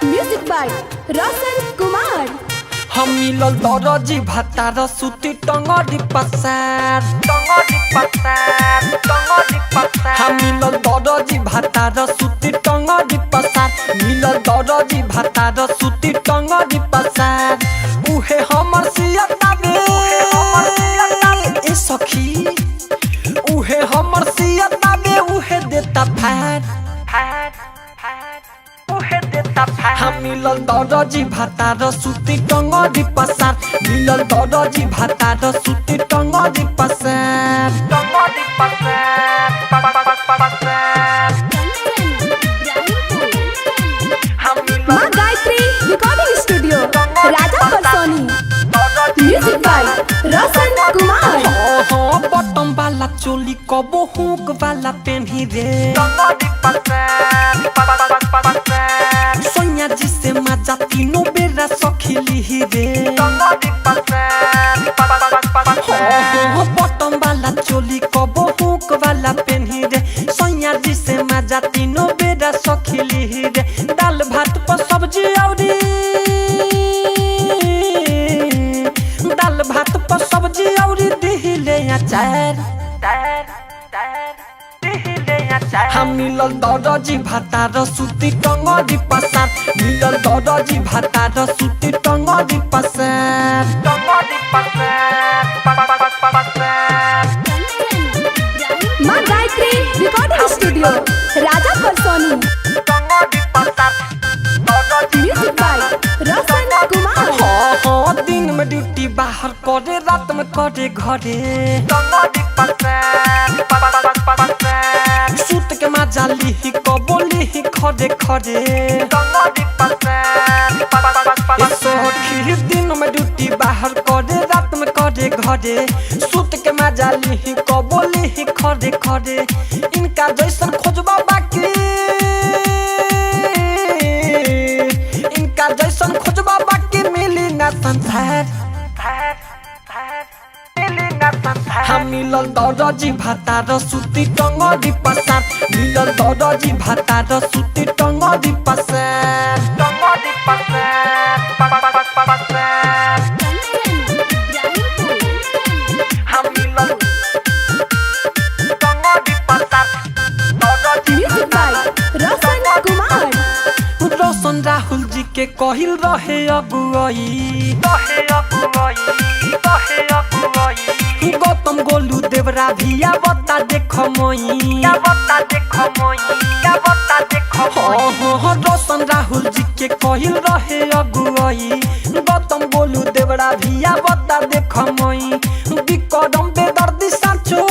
Music by Roshan Kumar. हम मिलल दरजी भातार सुती टंगड़ी पसार हम मिलल दरजी भातार सुती टंगड़ी पसार मिलल दरजी भातार सुती टंगड़ी पसार उहे हमर सियता बे ए सखी उहे हमर सियता बे उहे देता फार हम मिलल दरजी भातार सुती टंगड़ी पसार मिलल दरजी भातार सुती टंगड़ी पसार माँ Gayatri recording studio Raja Parsoni. Music by Roshan Kumar. हाँ बटन वाला चोली कबो हुक वाला पेन्ही रे सोनिया जी से मजा तीनों बेरा सखिली रे हाँ बटन वाला चोली कबो हुक वाला पेन्ही रे सोनिया जी से मजा तीनों बेरा सखिली रे दाल भात पर सब्जी औरी दाल भात पर सब्जी औरी दिहिले अचार हम मिलल दरजी भातार सुती टंगड़ी पसार मिलल दरजी भातार सुती टंगड़ी पसार माँ Gayatri recording studio Raja Parsoni. Music by Roshan Kumar. हाँ हाँ दिन में ड्यूटी बाहर करे रात में करे घरे सूत के मजा ली कबोली खड़े खड़े सखी दिन में ड्यूटी बाहर करे रात में करे घरे सूत के मजा ली कबोली खड़े खड़े इनका जैसन खोजबा बाकी इनका जैसन खोजबा बाकी मिली ना संसार हम मिलल दरजी भातार सुती टंगड़ी पसार मिलल दरजी भातार सुती टंगड़ी पसार हम मिलल टंगड़ी पसार म्यूजिक बाय रोशन कुमार। रोशन राहुल जी के कहिल रहे अगुआई गौतम गोलू देवरा भिया बता देख मोई रोशन राहुल जी के कहिल रहे अगुआई गौतम गोलू देवरा भिया बता देख मोई बिकरम बेदर्दी साचो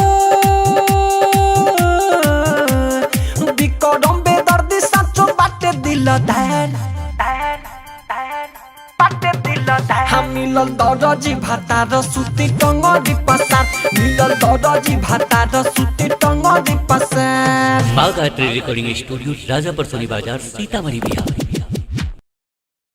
बिकरम बेदर्दी साचो बाटे दिल धैर हम मिलल दरजी भातार सुती टंगड़ी पसार मिलल दरजी भातार सुती टंगड़ी पसार। माँ गायत्री रिकॉर्डिंग स्टूडियो राजा परसोनी बाजार सीतामढ़ी बिहार।